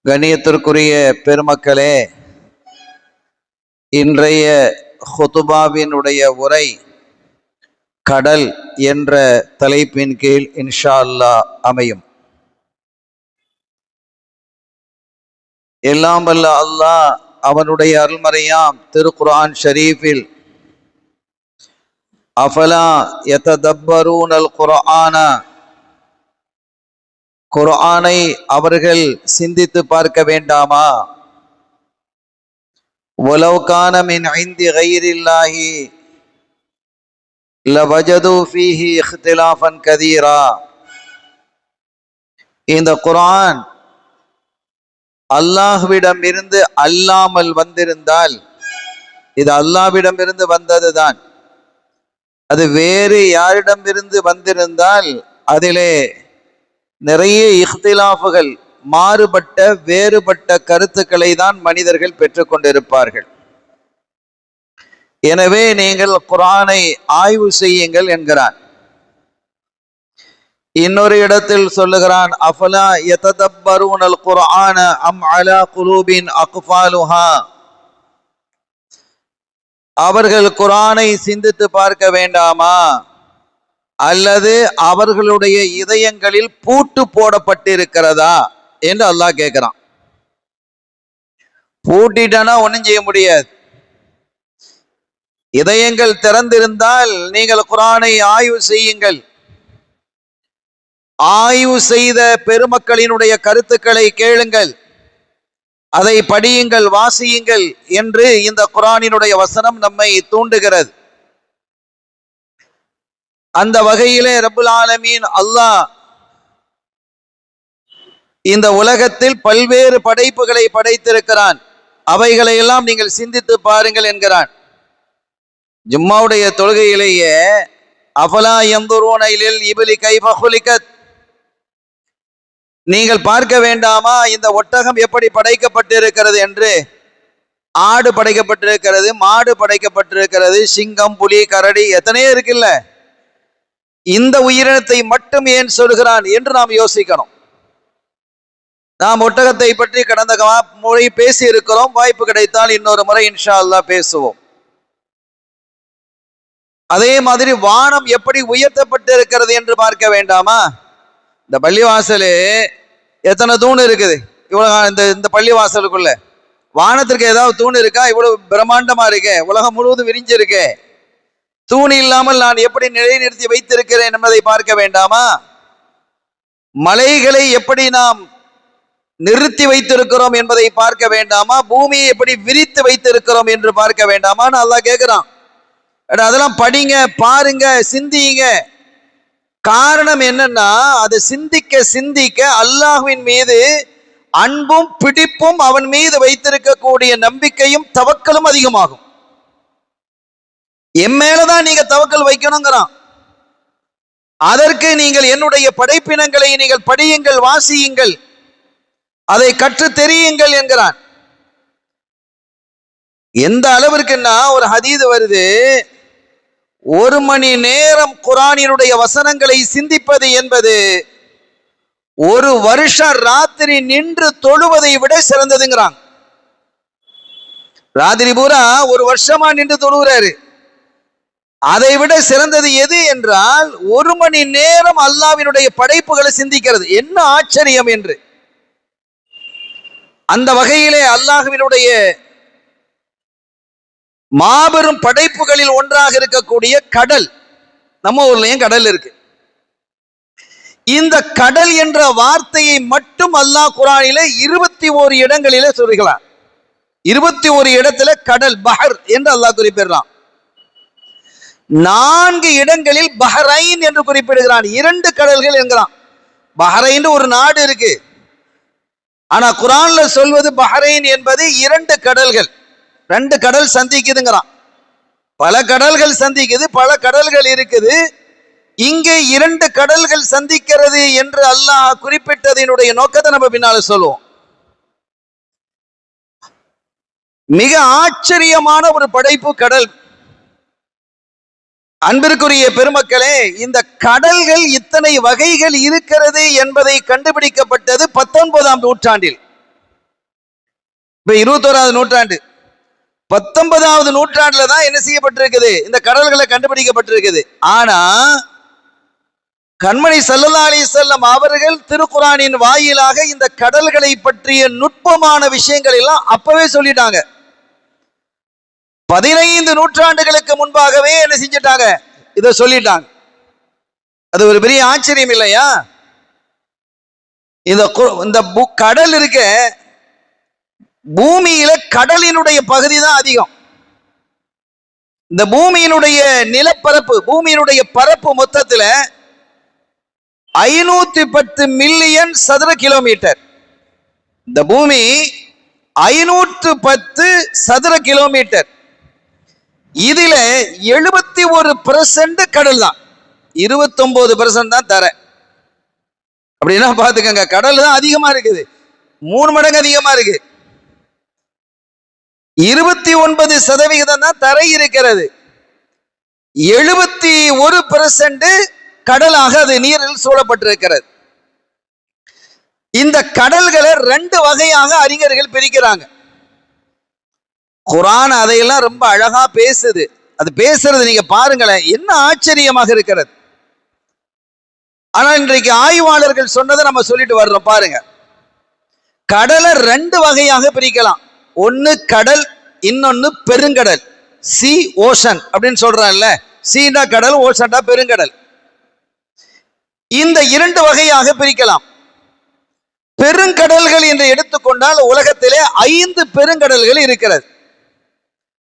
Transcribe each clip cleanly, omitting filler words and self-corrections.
கண்ணியத்திற்குரிய பெருமக்களே, இன்றைய ஹுதுபாவினுடைய உரை கடல் என்ற தலைப்பின் கீழ் இன்ஷா அல்லாஹ் அமையும். எல்லாம் வல்ல அல்லாஹ் அவனுடைய அருள்மறையாம் திருக்குர்ஆன் ஷரீஃபில் அஃபலா யததப்பரூனல் குர்ஆன, குர்ஆனை அவர்கள் சிந்தித்து பார்க்க வேண்டாமா? வலவ் கான மின் இந்தி கைரில்லாஹி லவஜது ஃபீஹி இக்திலாஃபன் கதீரா. இந்த குர்ஆன் அல்லாஹ்விடம் இருந்து அல்லாமல் வந்திருந்தால், இது அல்லாஹ்விடமிருந்து வந்ததுதான், அது வேறு யாரிடமிருந்து வந்திருந்தால் அதிலே நிறைய இஹ்திலாஃபுகள், மாறுபட்ட வேறுபட்ட கருத்துக்களை தான் மனிதர்கள் பெற்றுக்கொண்டிருப்பார்கள். எனவே நீங்கள் குர்ஆனை ஆய்வு செய்யுங்கள் என்கிறான். இன்னொரு இடத்தில் சொல்லுகிறான், அஃபலா யததப்பரூனல் குர்ஆன அம் அலா குலூபின் அக்ஃபாலுஹா. அவர்கள் குர்ஆனை சிந்தித்து பார்க்க வேண்டாமா, அல்லது அவர்களுடைய இதயங்களில் பூட்டு போடப்பட்டிருக்கிறதா என்று அல்லாஹ் கேட்கிறான். பூட்டிட்டானா ஒன்றும் செய்ய முடியாது. இதயங்கள் திறந்திருந்தால் நீங்கள் குர்ஆனை ஆய்வு செய்யுங்கள். ஆய்வு செய்த பெருமக்களினுடைய கருத்துக்களை கேளுங்கள், அதை படியுங்கள், வாசியுங்கள் என்று இந்த குர்ஆனினுடைய வசனம் நம்மை தூண்டுகிறது. அந்த வகையிலே ரப்புல் ஆலமீன் அல்லாஹ் இந்த உலகத்தில் பல்வேறு படைப்புகளை படைத்திருக்கிறான். அவைகளை எல்லாம் நீங்கள் சிந்தித்து பாருங்கள் என்கிறான். ஜும்மாவுடைய தொழுகையிலேயே அஃபலா யன்துரூன இலல் இப்லி கைஃப குலிகத், நீங்கள் பார்க்க வேண்டாமா இந்த ஒட்டகம் எப்படி படைக்கப்பட்டிருக்கிறது என்று. ஆடு படைக்கப்பட்டிருக்கிறது, மாடு படைக்கப்பட்டிருக்கிறது, சிங்கம், புலி, கரடி, எத்தனையோ இருக்குல்ல. இந்த உயிரினத்தை மட்டும் ஏன் சொல்கிறான் என்று நாம் யோசிக்கணும். நாம் ஒட்டகத்தை பற்றி கடந்த முறை பேசி இருக்கிறோம். வாய்ப்பு கிடைத்தால் இன்னொரு முறை இன்ஷா அல்லாஹ் பேசுவோம். அதே மாதிரி வானம் எப்படி உயர்த்தப்பட்டிருக்கிறது என்று பார்க்க வேண்டாமா? இந்த பள்ளிவாசலு எத்தனை தூண் இருக்குது? இவ்வளவு இந்த பள்ளிவாசலுக்குள்ள வானத்திற்கு ஏதாவது தூண் இருக்கா? இவ்வளவு பிரம்மாண்டமா இருக்கே, உலகம் முழுவதும் விரிஞ்சிருக்கே, தூண் இல்லாமல் நான் எப்படி நிலைநிறுத்தி வைத்திருக்கிறேன் என்பதை பார்க்க வேண்டாமா? மலைகளை எப்படி நாம் நிறுத்தி வைத்திருக்கிறோம் என்பதை பார்க்க வேண்டாமா? பூமியை எப்படி விரித்து வைத்திருக்கிறோம் என்று பார்க்க வேண்டாமான்னு அல்லாஹ் கேட்கிறான். அதெல்லாம் படிங்க, பாருங்க, சிந்திங்க. காரணம் என்னன்னா, அது சிந்திக்க சிந்திக்க அல்லாஹ்வின் மீது அன்பும் பிடிப்பும் அவன் மீது வைத்திருக்கக்கூடிய நம்பிக்கையும் தவக்கலும் அதிகமாகும். என் மேலதான் நீங்க தவக்கல் வைக்கணுங்கிறான். அதற்கு நீங்கள் என்னுடைய படைப்பினங்களை நீங்கள் படியுங்கள், வாசியுங்கள், அதை கற்று தெரியுங்கள் என்கிறான். எந்த அளவிற்குன்னா, ஒரு ஹதீஸ் வருது, 1 மணி நேரம் குர்ஆனினுடைய வசனங்களை சிந்திப்பது என்பது 1 வருஷம் ராத்திரி நின்று தொழுவதை விட சிறந்ததுங்கிறான். ராத்திரி பூரா 1 வருஷமா நின்று தொழுகிறாரு. அதை விட சிறந்தது எது என்றால் 1 மணி நேரம் அல்லாஹ்வினுடைய படைப்புகளை சிந்திக்கிறது. என்ன ஆச்சரியம் என்று. அந்த வகையிலே அல்லாஹ்வினுடைய மாபெரும் படைப்புகளில் ஒன்றாக இருக்கக்கூடிய கடல், நம்ம ஊர்லயும் கடல் இருக்கு. இந்த கடல் என்ற வார்த்தையை மட்டும் அல்லாஹ் குர்ஆனிலே 21 இடங்களிலே சொல்கிறான். 21 இடத்துல கடல், பஹர் என்று அல்லாஹ் குறிப்பிடுறான். 4 இடங்களில் பஹரைன் என்று குறிப்பிடுகிறான். 2 கடல்கள் என்கிறான். பஹரைன் ஒரு நாடு இருக்கு, ஆனா குர்ஆன்ல சொல்வது பஹரைன் என்பது 2 கடல்கள். 2 கடல் சந்திக்குதுங்கிறான். பல கடல்கள் சந்திக்குது, பல கடல்கள் இருக்குது. இங்கே 2 கடல்கள் சந்திக்கிறது என்று அல்லாஹ் குறிப்பிட்டதனுடைய நோக்கத்தை நம்ம பின்னால சொல்லுவோம். மிக ஆச்சரியமான ஒரு படைப்பு கடல். அன்பிற்குரிய பெருமக்களே, இந்த கடல்கள் இத்தனை வகைகள் இருக்கிறது என்பதை கண்டுபிடிக்கப்பட்டது 19ஆம் நூற்றாண்டில். இப்ப 21வது நூற்றாண்டு, 19வது நூற்றாண்டுல தான் என்ன செய்யப்பட்டிருக்குது, இந்த கடல்களை கண்டுபிடிக்கப்பட்டிருக்குது. ஆனா கண்மணி ஸல்லல்லாஹு அலைஹி வஸல்லம் அவர்கள் திருக்குர்ஆனின் வாயிலாக இந்த கடல்களை பற்றிய நுட்பமான விஷயங்கள் எல்லாம் அப்பவே சொல்லிட்டாங்க. 15 நூற்றாண்டுகளுக்கு முன்பாகவே என்ன செஞ்சிட்டாங்க, இதை சொல்லிட்டாங்க. அது ஒரு பெரிய ஆச்சரியம் இல்லையா? இந்த கடல் இருக்க, பூமியில கடலினுடைய பகுதி தான் அதிகம். இந்த பூமியினுடைய நிலப்பரப்பு, பூமியினுடைய பரப்பு மொத்தத்துல 510 மில்லியன் சதுர கிலோமீட்டர். இந்த பூமி 510 சதுர கிலோமீட்டர். இதுல 71% கடல் தான், 29% தான் தரை. அப்படின்னா பாத்துக்கங்க, கடல் தான் அதிகமா இருக்குது, 3 மடங்கு அதிகமா இருக்கு. 29% தான் தரை இருக்கிறது. 71% கடலாக அது நீரில் சூழப்பட்டிருக்கிறது. இந்த கடல்களை 2 வகையாக அறிஞர்கள் பிரிக்கிறாங்க. குர்ஆன் அதையெல்லாம் ரொம்ப அழகா பேசுது. அது பேசுறது நீங்க பாருங்களேன், என்ன ஆச்சரியமாக இருக்கிறது. ஆனா இன்றைக்கு ஆய்வாளர்கள் சொன்னதை நம்ம சொல்லிட்டு வர்றோம். பாருங்க, கடலை 2 வகையாக பிரிக்கலாம். ஒன்னு கடல், இன்னொன்னு பெருங்கடல். சி ஓஷன் அப்படின்னு சொல்றான்ல, சீனா கடல், ஓஷன்டா பெருங்கடல். இந்த 2 வகையாக பிரிக்கலாம். பெருங்கடல்கள் என்று எடுத்துக்கொண்டால் உலகத்திலே 5 பெருங்கடல்கள் இருக்கிறது.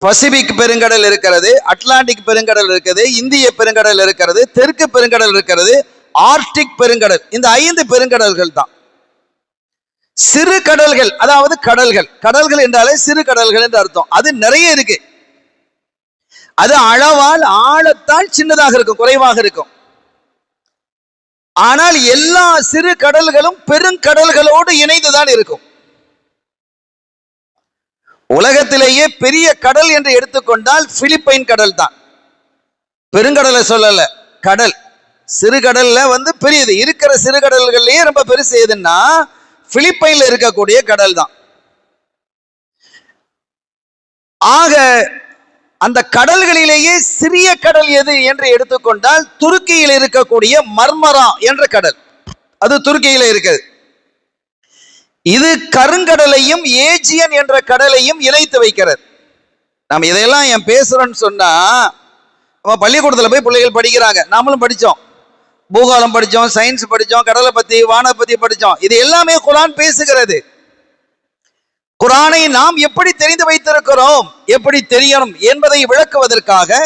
பசிபிக் பெருங்கடல் இருக்கிறது, அட்லாண்டிக் பெருங்கடல் இருக்கிறது, இந்திய பெருங்கடல் இருக்கிறது, தெற்கு பெருங்கடல் இருக்கிறது, ஆர்டிக் பெருங்கடல். இந்த 5 பெருங்கடல்கள் தான். சிறு கடல்கள், அதாவது கடல்கள், கடல்கள் என்றாலே சிறு கடல்கள் என்று அர்த்தம். அது நிறைய இருக்கு. அது அளவால் ஆழத்தால் சின்னதாக இருக்கும், குறைவாக இருக்கும். ஆனால் எல்லா சிறு கடல்களும் பெருங்கடல்களோடு இணைந்துதான் இருக்கும். உலகத்திலேயே பெரிய கடல் என்று எடுத்துக்கொண்டால் பிலிப்பைன் கடல் தான். பெருங்கடலை சொல்லல, கடல். சிறு கடல்ல பெரியது இருக்கிற சிறு கடல்கள்லயே ரொம்ப பெருசு எதுன்னா பிலிப்பைன்ல இருக்கக்கூடிய கடல் தான். ஆக அந்த கடல்களிலேயே சிறிய கடல் எது என்று எடுத்துக்கொண்டால் துருக்கியில் இருக்கக்கூடிய மர்மரா என்ற கடல், அது துருக்கியில இருக்குது. இது கருங்கடலையும் ஏஜியன் என்ற கடலையும் இணைத்து வைக்கிறது. நம்ம இதையெல்லாம் ஏன் பேசுறோம்னு சொன்னா, நம்ம பள்ளிக்கூடத்துல போய் பிள்ளைகள் படிக்கிறாங்க, நாமளும் படிச்சோம், பூகோளம் படிச்சோம், சயின்ஸ் படிச்சோம், கடலை பத்தி வான பத்தி படிச்சோம். இது எல்லாமே குர்ஆன் பேசுகிறது. குர்ஆனை நாம் எப்படி தெரிந்து வைத்திருக்கிறோம், எப்படி தெரியணும் என்பதை விளக்குவதற்காக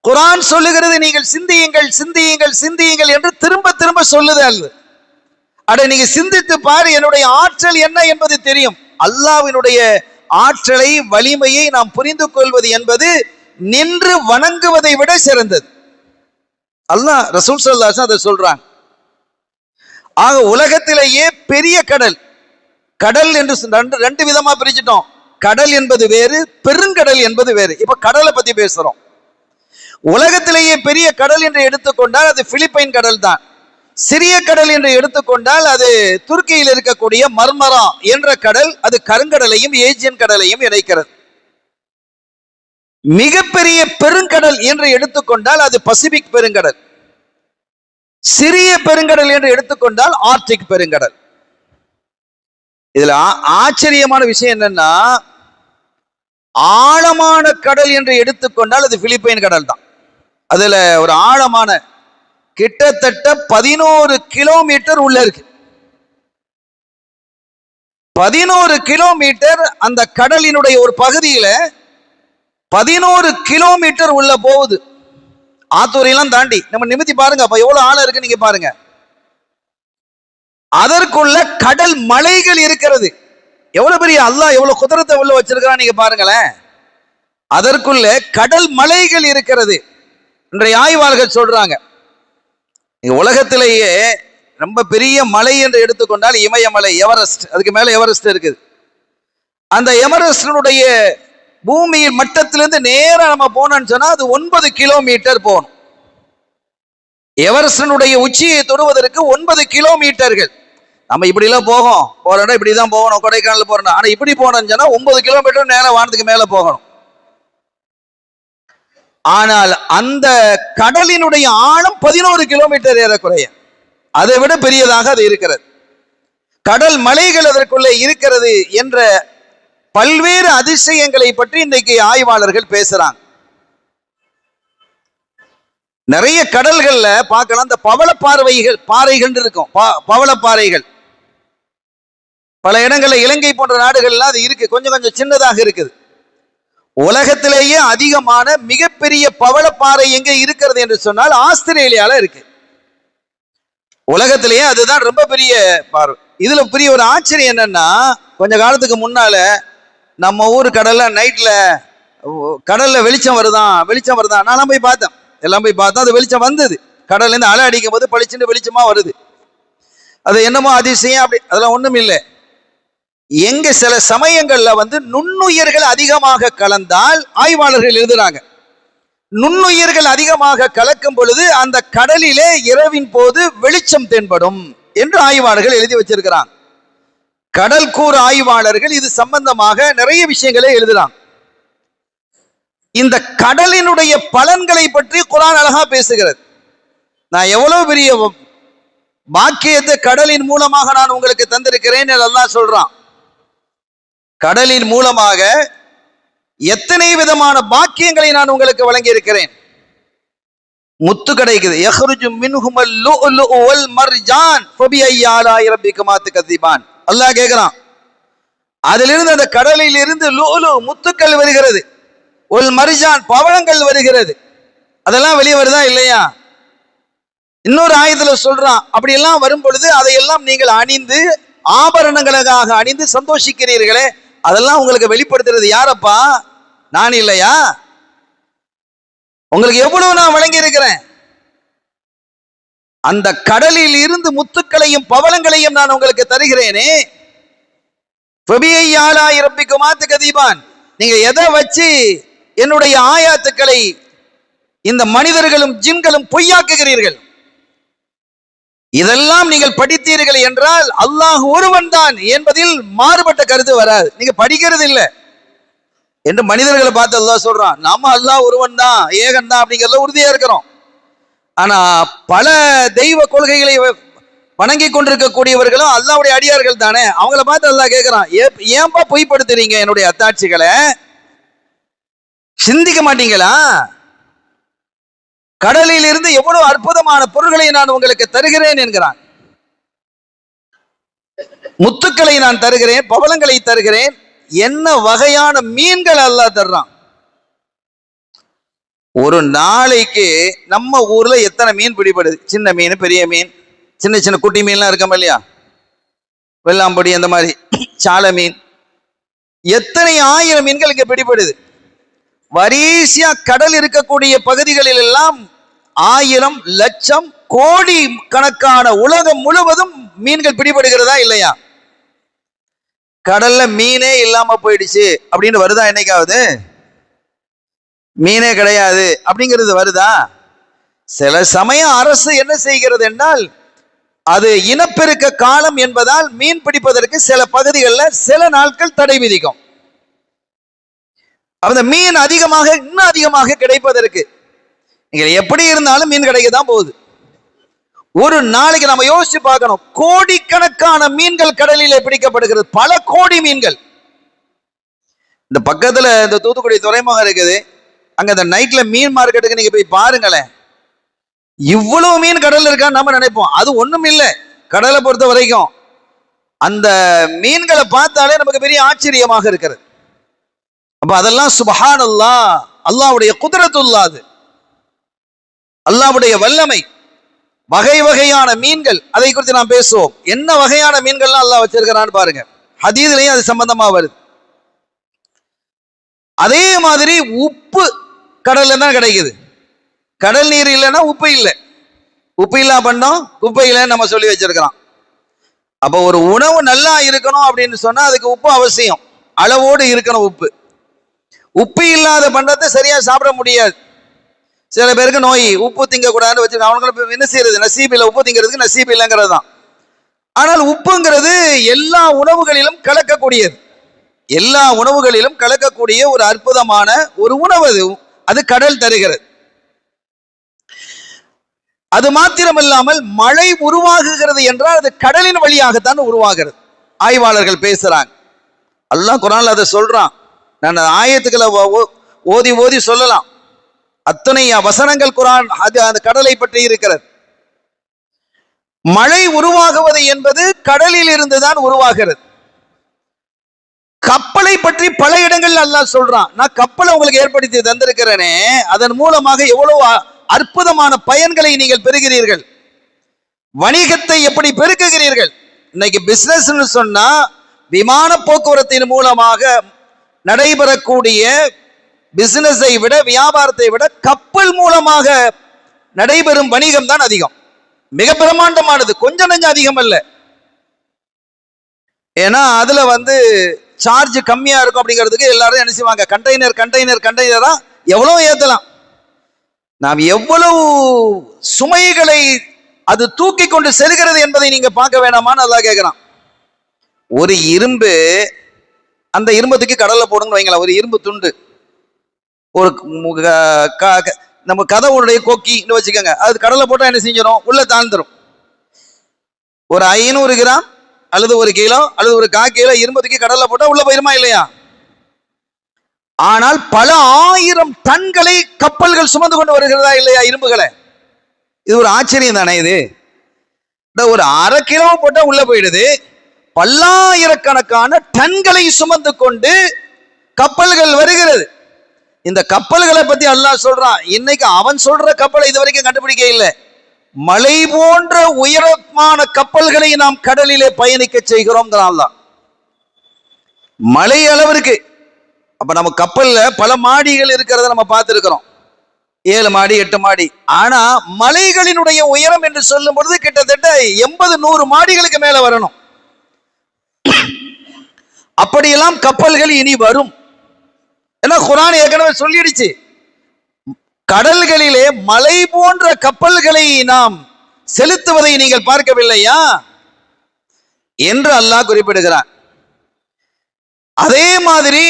குர்ஆன் சொல்லுகிறது, நீங்கள் சிந்தியுங்கள் சிந்தியுங்கள் சிந்தியுங்கள் என்று திரும்ப திரும்ப சொல்லுதல். அட நீங்க சிந்தித்து பாரு, என்னுடைய ஆற்றல் என்ன என்பது தெரியும். அல்லாஹ்வினுடைய ஆற்றலை, வலிமையை நாம் புரிந்து கொள்வது என்பது நின்று வணங்குவதை விட சிறந்தது. அல்லாஹ், ரசூல் ஸல்லல்லாஹு அலைஹி வஸல்லம் அதை சொல்றாங்க. ஆக உலகத்திலேயே பெரிய கடல், கடல் என்று 2 விதமா பிரிச்சுட்டோம். கடல் என்பது வேறு, பெருங்கடல் என்பது வேறு. இப்ப கடலை பத்தி பேசுறோம். உலகத்திலேயே பெரிய கடல் என்று எடுத்துக்கொண்டால் அது பிலிப்பைன் கடல் தான். சிறிய கடல் என்று எடுத்துக்கொண்டால் அது துருக்கியில் இருக்கக்கூடிய மர்மரா என்ற கடல், அது கருங்கடலையும் ஏஜியன் கடலையும் இணைக்கிறது. மிகப்பெரிய பெருங்கடல் என்று எடுத்துக்கொண்டால் அது பசிபிக் பெருங்கடல். சிறிய பெருங்கடல் என்று எடுத்துக்கொண்டால் ஆர்டிக் பெருங்கடல். இதுல ஆச்சரியமான விஷயம் என்னன்னா, ஆழமான கடல் என்று எடுத்துக்கொண்டால் அது பிலிப்பைன் கடல் தான். அதுல ஒரு ஆழமான கிட்டத்தட்ட 11 கிலோமீட்டர் உள்ள இருக்கு. 11 கிலோமீட்டர் அந்த கடலினுடைய ஒரு பகுதியில 11 கிலோமீட்டர் உள்ள போகுது. ஆத்தூரையெல்லாம் தாண்டி நம்ம நிமித்தி பாருங்க, அப்ப எவ்வளவு ஆழம் இருக்கு நீங்க பாருங்க. அதற்குள்ள கடல் மலைகள் இருக்கிறது. எவ்வளவு பெரிய அல்லாஹ் எவ்வளவு குதிரத்தை உள்ள வச்சிருக்கிறான் நீங்க பாருங்களேன். அதற்குள்ள கடல் மலைகள் இருக்கிறது. இன்றைய ஆய்வாளர்கள் சொல்றாங்க, உலகத்திலேயே ரொம்ப பெரிய மலை என்று எடுத்துக்கொண்டால் இமயமலை, எவரெஸ்ட். அதுக்கு மேல எவரெஸ்ட் இருக்குது. அந்த எவரெஸ்டினுடைய பூமியின் மட்டத்திலிருந்து நேரா நம்ம போனோம்னு சொன்னா அது 9 கிலோமீட்டர் போகணும். எவரெஸ்டினுடைய உச்சியை தொடுவதற்கு 9 கிலோமீட்டர்கள். நம்ம இப்படி எல்லாம் போறோம்னா இப்படிதான் போகணும், கொடைக்கானல் போறோம். ஆனா இப்படி போனோம்னு சொன்னா 9 கிலோமீட்டர் நேரம் வானத்துக்கு மேல போகணும். ஆனால் அந்த கடலினுடைய ஆழம் 11 கிலோமீட்டர் ஏறக்குறைய, அதை விட பெரியதாக அது இருக்கிறது. கடல் மலைகள் அதற்குள்ளே இருக்கிறது என்ற பல்வேறு அதிசயங்களை பற்றி இன்றைக்கு ஆய்வாளர்கள் பேசுறாங்க. நிறைய கடல்கள்ல பார்க்கலாம் இந்த பாறைகள் இருக்கும். பவளப்பாறைகள் பல இடங்கள்ல, இலங்கை போன்ற நாடுகள்லாம் அது இருக்கு, கொஞ்சம் கொஞ்சம் சின்னதாக இருக்குது. உலகத்திலேயே அதிகமான மிகப்பெரிய பவளப்பாறை எங்க இருக்கிறது என்று சொன்னால் ஆஸ்திரேலியால இருக்கு. உலகத்திலேயே அதுதான் ரொம்ப பெரிய பாறை. இதுல பெரிய ஒரு ஆச்சரியம் என்னன்னா, கொஞ்ச காலத்துக்கு முன்னால நம்ம ஊர் கடல்ல நைட்ல கடல்ல வெளிச்சம் வருதான் நான் போய் பார்த்தேன். எல்லாம் போய் பார்த்தா அது வெளிச்சம் வந்தது. கடல்ல இருந்து அலை அடிக்கும் போது பளிச்சுன்னு வெளிச்சமா வருது. அது என்னமோ அதிசயம், அப்படி அதெல்லாம் ஒண்ணும் இல்லை. எங்க சில சமயங்கள்ல நுண்ணுயிர்கள் அதிகமாக கலந்தால், ஆய்வாளர்கள் எழுதுறாங்க, நுண்ணுயிர்கள் அதிகமாக கலக்கும் பொழுது அந்த கடலிலே இரவின் போது வெளிச்சம் தென்படும் என்று ஆய்வாளர்கள் எழுதி வச்சிருக்கிறாங்க. கடல் கூறு ஆய்வாளர்கள் இது சம்பந்தமாக நிறைய விஷயங்களை எழுதுறாங்க. இந்த கடலினுடைய பலன்களை பற்றி குர்ஆன் அழகா பேசுகிறது. நான் எவ்வளவு பெரிய பாக்கியத்தை கடலின் மூலமாக நான் உங்களுக்கு தந்திருக்கிறேன் அல்லாஹ் சொல்றான். கடலின் மூலமாக எத்தனை விதமான பாக்கியங்களை நான் உங்களுக்கு வழங்கி இருக்கிறேன். முத்து கிடைக்குது. யஹ்ருஜு மின்ஹுமல் லுஅ்லுஉ வல் மர்ஜான் ஃபபிஐ ஆலாஇ ரப்பிகுமா துகஸிபான். அல்லாஹ் கேக்குறான், அதிலிருந்து அந்த கடலில் இருந்து லுஅ்லு முத்துக்கள் வருகிறது, ஒல் மர்ஜான் பவளங்கள் வருகிறது. அதெல்லாம் வெளியே வருதா இல்லையா? இன்னொரு ஆயத்துல சொல்றான், அப்படி எல்லாம் வரும் பொழுது அதையெல்லாம் நீங்கள் அணிந்து ஆபரணங்களாக அணிந்து சந்தோஷிக்கிறீர்களே, அதெல்லாம் உங்களுக்கு வெளிப்படுத்துறது யாரப்பா? நான் இல்லையா? உங்களுக்கு எவ்வளவு நான் வழங்கி இருக்கிறேன். அந்த கடலில் இருந்து முத்துக்களையும் பவளங்களையும் நான் உங்களுக்கு தருகிறேனே. நீங்க எதை வச்சு என்னுடைய ஆயாத்துக்களை இந்த மனிதர்களும் ஜின்களும் பொய்யாக்குகிறீர்கள்? இதெல்லாம் நீங்கள் படித்தீர்கள் என்றால் அல்லாஹ் ஒருவன் தான் என்பதில் மாறுபட்ட கருத்து வராது. நீங்க படிக்கிறது இல்லை என்று மனிதர்களை பார்த்து அல்லாஹ் சொல்றான். நாம அல்லாஹ் ஒருவன் தான், ஏகன் தான் அப்படிங்கிறதுல உறுதியா இருக்கிறோம். ஆனா பல தெய்வ கொள்கைகளை வணங்கி கொண்டிருக்கக்கூடியவர்களும் அல்லாஹ்வுடைய அடியார்கள் தானே. அவங்கள பார்த்து அல்லாஹ் கேட்கிறான், ஏன்பா பொய்ப்படுத்துறீங்க என்னுடைய அத்தாட்சிகளை? சிந்திக்க மாட்டீங்களா? கடலில் இருந்து எவ்வளவு அற்புதமான பொருள்களை நான் உங்களுக்கு தருகிறேன் என்கிறான். முத்துக்களை நான் தருகிறேன், பவளங்களை தருகிறேன். என்ன வகையான மீன்கள் அல்லாஹ் தர்றான். ஒரு நாளைக்கு நம்ம ஊர்ல எத்தனை மீன் பிடிபடுது? சின்ன மீன், பெரிய மீன், சின்ன சின்ன குட்டி மீன்லாம் இருக்கோம் இல்லையா, வெள்ளாம்பொடி, அந்த மாதிரி சாலை மீன், எத்தனை ஆயிரம் மீன்கள் இங்க பிடிபடுது. வரிசையா கடல் இருக்கக்கூடிய பகுதிகளில் எல்லாம் 1000 லட்சம் கோடி கணக்கான உலகம் முழுவதும் மீன்கள் பிடிபடுகிறதா இல்லையா? கடல்ல மீனே இல்லாம போயிடுச்சு அப்படின்னு வருதா? என்னைக்காவது மீனே கிடையாது அப்படிங்கிறது வருதா? சில சமயம் அரசு என்ன செய்கிறது என்றால், அது இனப்பெருக்க காலம் என்பதால் மீன் பிடிப்பதற்கு சில பகுதிகளில் சில நாட்கள் தடை விதிக்கும். அந்த மீன் அதிகமாக இன்னும் அதிகமாக கிடைப்பதற்கு நீங்கள் எப்படி இருந்தாலும் மீன் கிடைக்கதான் போகுது. ஒரு நாளைக்கு நம்ம யோசிச்சு பார்க்கணும், கோடிக்கணக்கான மீன்கள் கடலிலே பிடிக்கப்படுகிறது, பல கோடி மீன்கள். இந்த பக்கத்துல இந்த தூத்துக்குடி துறைமுகம் இருக்குது, அங்க இந்த நைட்ல மீன் மார்க்கெட்டுக்கு நீங்க போய் பாருங்களேன், இவ்வளவு மீன் கடல்ல இருக்கான்னு நம்ம நினைப்போம். அது ஒண்ணும் இல்லை. கடலை பொறுத்த வரைக்கும் அந்த மீன்களை பார்த்தாலே நமக்கு பெரிய ஆச்சரியமாக இருக்கிறது. அப்ப அதெல்லாம் சுப்ஹானல்லாஹ், அல்லாஹ்வுடைய குத்ரத்துல்லாஹ், அது அல்லாஹ்வுடைய வல்லமை. வகை வகையான மீன்கள், அதை குறித்து நாம் பேசுவோம். என்ன வகையான மீன்கள்லாம் அல்லாஹ் வச்சிருக்கிறான்னு பாருங்க. ஹதீஸ்லயும் அது சம்பந்தமா வருது. அதே மாதிரி உப்பு கடல்ல தான் கிடைக்குது. கடல் நீர் இல்லைன்னா உப்பு இல்லை. உப்பு இல்லா பண்ணோம் குப்பை இல்லைன்னு நம்ம சொல்லி வச்சிருக்கிறோம். அப்போ ஒரு உணவு நல்லா இருக்கணும் அப்படின்னு சொன்னா அதுக்கு உப்பு அவசியம், அளவோடு இருக்கணும் உப்பு. உப்பு இல்லாத பண்டத்தை சரியா சாப்பிட முடியாது. சில பேருக்கு நோய், உப்பு திங்க கூடாதுன்னு வச்சிருக்காங்க. அவங்களுக்கு என்ன செய்யறது? நசீப் இல்லை, உப்பு திங்கிறதுக்கு நசீப் இல்லைங்கிறது தான். ஆனால் உப்புங்கிறது எல்லா உணவுகளிலும் கலக்கக்கூடியது, எல்லா உணவுகளிலும் கலக்கக்கூடிய ஒரு அற்புதமான ஒரு உணவு அது கடல் தருகிறது. அது மாத்திரமல்லாமல் மழை உருவாகுகிறது என்றால் அது கடலின் வழியாகத்தான் உருவாகிறது. ஆய்வாளர்கள் பேசுறாங்க. அல்லாஹ் குர்ஆன்ல அதை சொல்றான். நான் ஆயத்துக்களை ஓதி ஓதி சொல்லலாம். அத்தனை வசனங்கள் குர்ஆன் அந்த கடலை பற்றி இருக்கிறது. மழை உருவாகுவது என்பது கடலில் இருந்துதான் உருவாகிறது. கப்பலை பற்றி பல இடங்கள் அல்லாஹ் சொல்றான். நான் கப்பலை உங்களுக்கு ஏற்படுத்தி தந்திருக்கிறேனே, அதன் மூலமாக எவ்வளவு அற்புதமான பயன்களை நீங்கள் பெறுகிறீர்கள், வணிகத்தை எப்படி பெருக்குகிறீர்கள். இன்னைக்கு பிசினஸ் சொன்னா விமான போக்குவரத்தின் மூலமாக நடைபெறக்கூடிய பிசினஸை விட, வியாபாரத்தை விட கப்பல் மூலமாக நடைபெறும் வணிகம் தான் அதிகம், மிக பிரமாண்டமானது, கொஞ்சம் நஞ்சம் அதிகம் அல்ல. ஏன்னா அதுல சார்ஜ் கம்மியா இருக்கும் அப்படிங்கிறதுக்கு எல்லாரும் என்ன செய்வாங்க, கண்டெய்னர் கண்டெய்னர் கண்டெய்னரா எவ்வளவு ஏத்தலாம், நாம் எவ்வளவு சுமைகளை அது தூக்கி கொண்டு செல்கிறது என்பதை நீங்க பார்க்க வேணாமான்னு அல்லாஹ் கேட்கிறான். ஒரு இரும்பு, அந்த இரும்பத்துக்கு கடல்ல போடுங்க வைங்களா, ஒரு இரும்பு துண்டு, ஒரு நம்ம கதவுடைய கொக்கின்னு வச்சுக்கோங்க, அது கடல்ல போட்டா என்ன செஞ்சிடும், உள்ள தாழ்ந்துரும். ஒரு 500 கிராம் அல்லது 1 கிலோ அல்லது ஒரு 1/4 கிலோ இரும்பத்துக்கு கடல்ல போட்டா உள்ள போயிருமா இல்லையா? ஆனால் பல ஆயிரம் டன்களை கப்பல்கள் சுமந்து கொண்டு வருகிறதா இல்லையா இரும்புகளை? இது ஒரு ஆச்சரியம் தானே. இது ஒரு 1/2 கிலோ போட்டா உள்ள போயிடுது. பல்லாயிரக்கணக்கான டன்களை சுமந்து கொண்டு கப்பல்கள் வருகிறது. இந்த கப்பல்களை பத்தி அல்லாஹ் சொல்றான். இன்னைக்கு அவன் சொல்ற கப்பலை இது வரைக்கும் கண்டுபிடிக்க இல்லை. மலை போன்ற உயரமான கப்பல்களை நாம் கடலிலே பயணிக்க செய்கிறோம். மலை அளவிற்கு. அப்ப நம்ம கப்பல்ல பல மாடிகள் இருக்கிறத நம்ம பார்த்திருக்கிறோம், 7 மாடி 8 மாடி. ஆனா மலைகளினுடைய உயரம் என்று சொல்லும் பொழுது கிட்டத்தட்ட 80-100 மாடிகளுக்கு மேல வரணும். அப்படியெல்லாம் கப்பல்கள் இனி வரும். ஏன்னா குர்ஆன் ஏற்கனவே சொல்லிடுச்சு, கடல்களிலே மலை போன்ற கப்பல்களை நாம் செலுத்துவதை நீங்கள் பார்க்கவில்லையா என்று அல்லாஹ் குறிப்பிடுகிறான். அதே மாதிரி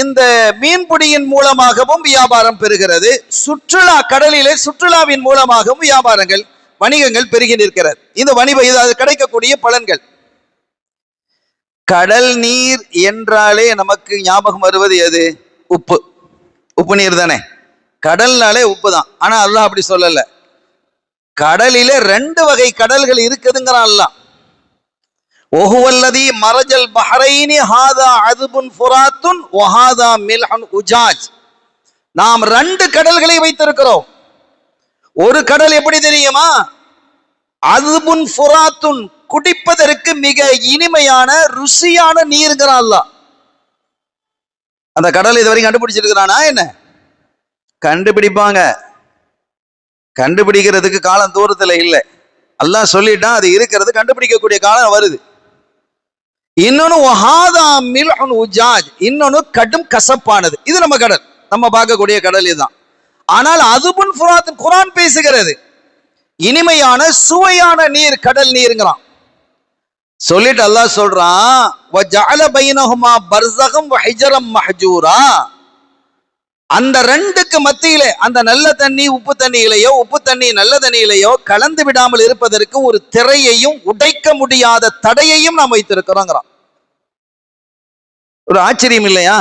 இந்த மீன்பிடியின் மூலமாகவும் வியாபாரம் பெறுகிறது. சுற்றுலா, கடலிலே சுற்றுலாவின் மூலமாகவும் வியாபாரங்கள், வணிகங்கள் பெருகி நிற்கிறது. இந்த வணிகம் இது கிடைக்கக்கூடிய பலன்கள். கடல் நீர் என்றாலே நமக்கு ஞாபகம் வருவது எது? உப்பு. உப்பு நீர் தானே. கடல்னாலே உப்பு தான். ஆனா அல்லாஹ் அப்படி சொல்லல. கடலிலே 2 வகை கடல்கள் இருக்குதுங்கிறான் அல்லாஹ். ஒஹுவல்லதி மரஜல் பஹரைனி ஹாதா அதுபுன் ஃபுராத்துன் வஹாதா மில்ஹன் உஜாஜ். நாம் 2 கடல்களை வைத்திருக்கிறோம். ஒரு கடல் எப்படி தெரியுமா? அதுபுன் ஃபுராத்துன், குடிப்பதற்கு மிக இனிமையான ருசியான நீருங்கிறான் அல்லாஹ். அந்த கடல் இது வரைக்கும் கண்டுபிடிச்சிருக்கிறானா என்ன? கண்டுபிடிப்பாங்க. கண்டுபிடிக்கிறதுக்கு காலம் தூரத்துல இல்லை. அல்லாஹ் சொல்லிட்டான், அது இருக்கிறது, கண்டுபிடிக்கக்கூடிய காலம் வருது. இன்னொன்னு வஹாதா மில்ஹுன் உஜாஜ், இன்னொன்னு கடும் கசப்பானது. இது நம்ம கடல், நம்ம பார்க்கக்கூடிய கடல் இதுதான். ஆனால் அதுபுன் ஃபுராத் குர்ஆன் பேசுகிறது, இனிமையான சுவையான நீர், கடல் நீருங்கிறான். சொல்லிட்டு அல்லாஹ் சொல்றான், வஜஅல பைனஹுமா பர்ஸகம் வஹிஜரம் மஹ்ஜூரா. அந்த 2க்கு மத்தியிலே, அந்த நல்ல தண்ணி உப்பு தண்ணியிலேயோ உப்பு தண்ணி நல்ல தண்ணியிலேயோ கலந்து விடாமல் இருப்பதற்கு ஒரு திரையையும் உடைக்க முடியாத தடையையும் நாம் வைத்திருக்கிறோங்கிறான். ஒரு ஆச்சரியம் இல்லையா?